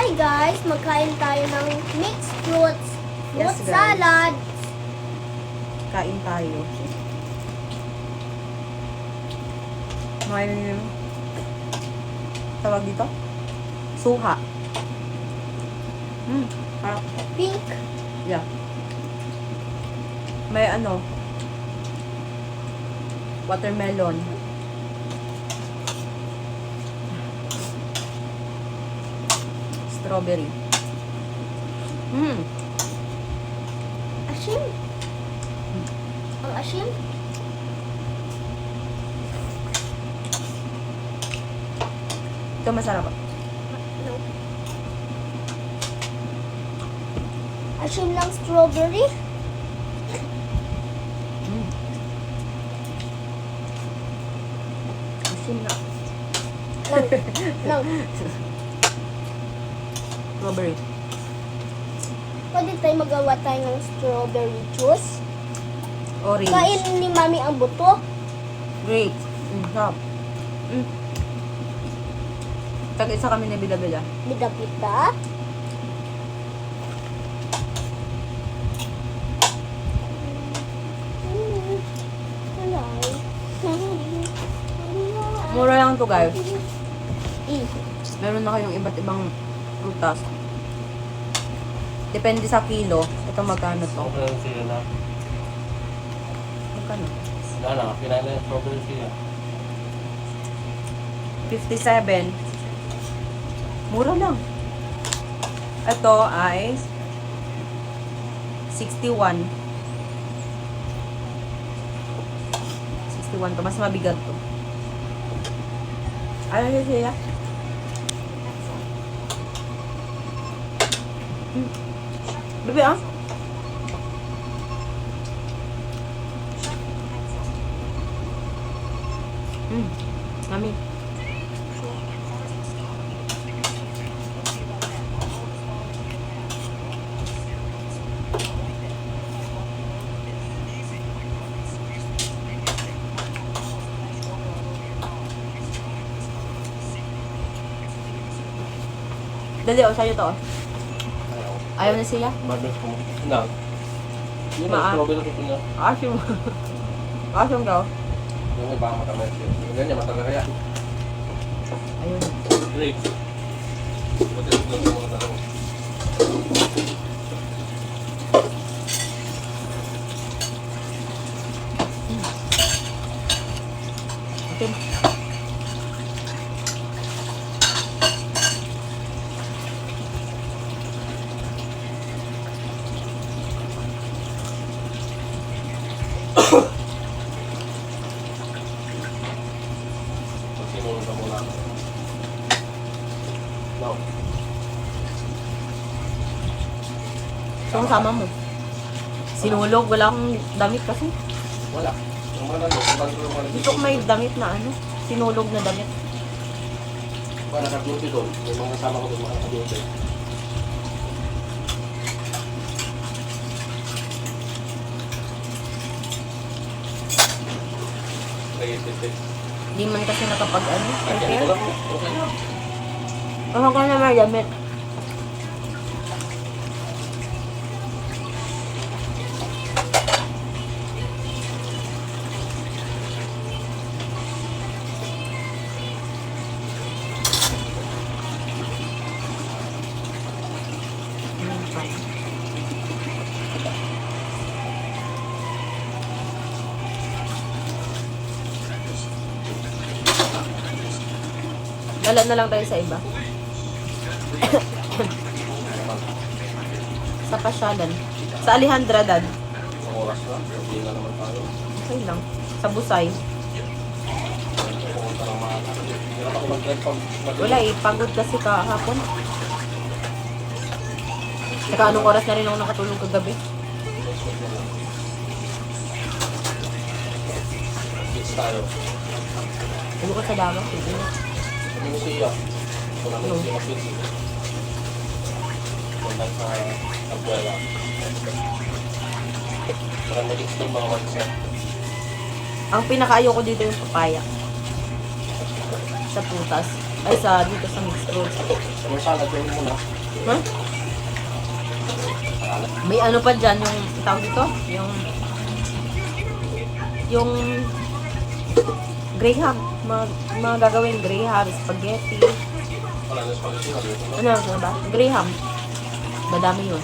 Hi guys, magkain tayo ng mixed fruits. Yes, Fruit guys. salad. Kain tayo. May tawag dito? Suha. Harap. Pink. Yeah. May ano? Watermelon. Strawberry. Asim. Ang asim. Ito masarap. No. Asim lang strawberry. Asin na. Lang. Strawberry. Pwede tayo magawa tayo ng strawberry juice. Orange. Kainin ni Mami ang buto. Great. Sarap. Tag-isa kami na bila-bila. Bida-bida. Mura lang to guys. Eh, Meron na kayong iba't ibang prutas. Depende sa kilo. Ito magkano to? Okay lang sila na. Magkano? Wala na, kinain na yung strawberry sila. 57. Mura lang. Ito ay 61. 61 to. Mas mabigat to. Ano yun siya? Bebe ah? Mami. Dali, oh, sa'yo to. Ayaw. Ayaw na siya? Bagay ko. Na. Yun ang Maa. strawberry ko niya. Asim. Asim daw. Yung iba ang matamay siya. Yung ganyan, matagal kaya. Ayun. Great. Buti lang yung mga tanong. Okay. Sinulong ka muna. No. Itong sama mo. Sinulog. Wala akong damit kasi. Wala. Yung mga nandun, yung mga nandun. Gusto ko may damit na ano. Sinulog na damit. Para naka-beauty doon. Yung mga kasama ko doon, mga naka-beauty. Nag-isip-isip. Hindi man kasi nakapag ano. Ay, ganito lang. Okay na. Ako ka na may damit. Dala na lang tayo sa iba. Sa pasyalan. Sa Alejandra, Dad. Sa oras na. Hindi na naman tayo. Okay lang. Sa Busay. Pumunta ng mga hirap ako mag-drive pag Wala eh. Pagod kasi kahapon. Saka anong oras na rin ako nakatulog kagabi. Kids tayo. Ulo ko sa dagat. Kami mo siya. Ito namin siya mag-kids. Punta sa abuela. Parang nag-kids yung mga WhatsApp. Ang pinakaayaw ko dito yung papaya. Sa putas. Ay, dito sa mixed fruits. Sa may salad, gawin mo na. Ha? May ano pa dyan, yung tawag dito? Yung Graham. Mga gagawin, Graham, spaghetti. Wala na spaghetti na dito. Ano ba? Graham. Madami yun.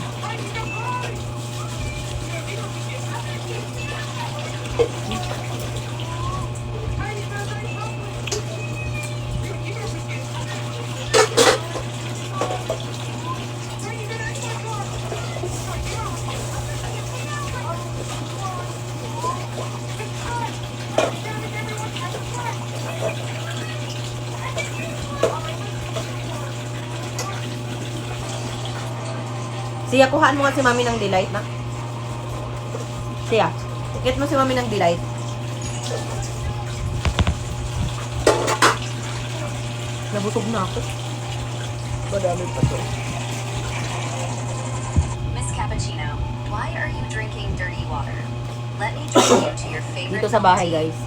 Siya, kuhaan mo nga si Mami ng delight na. Siya, get mo si Mami ng delight. Nabutog na ako. Madami pa to. Miss Cappuccino, why are you drinking dirty water? Let me treat you to your favorite Dito sa bahay, milk tea. guys.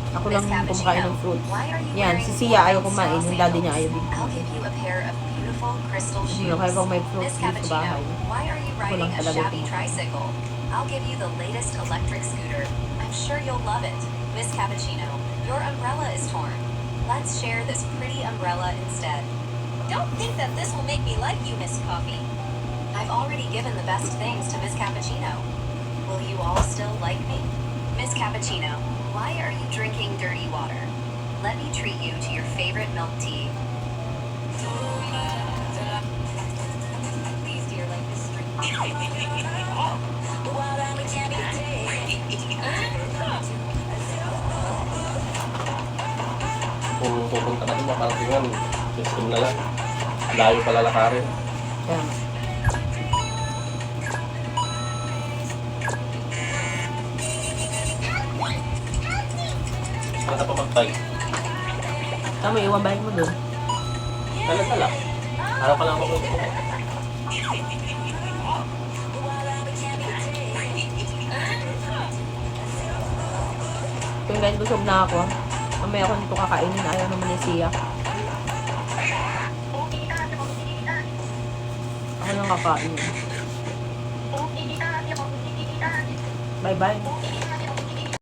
Ako lang kumakain ng fruit. Why are you Yan, wearing si Sia ayaw white kumain. straw Yung daddy niya ayaw sandals? din. I'll give you a pair of beautiful crystal shoes. Kaya pang may fruit Miss dito sa Cappuccino, bahay. why are you Ako lang riding a talaga shabby ito. tricycle? I'll give you the latest electric scooter. I'm sure you'll love it. Miss Cappuccino, your umbrella is torn. Let's share this pretty umbrella instead. Don't think that this will make me like you, Miss Coffee. I've already given the best things to Miss Cappuccino. Will you all still like me? Miss Cappuccino, why are you drinking dirty water? Let me treat you to your favorite milk tea. Please, dear, like this drink. Kung pupunta ka doon, makaratingan. System na lang. Layo pala lakarin. Kaya nga. Wala pa magtay. Tama, iwan balik mo dun. Tala. Araw ka lang ako. Kung guys, busog na ako. Mamaya ako nito kakainin. Ayaw naman ni Sia. Ako lang kakain. Bye-bye.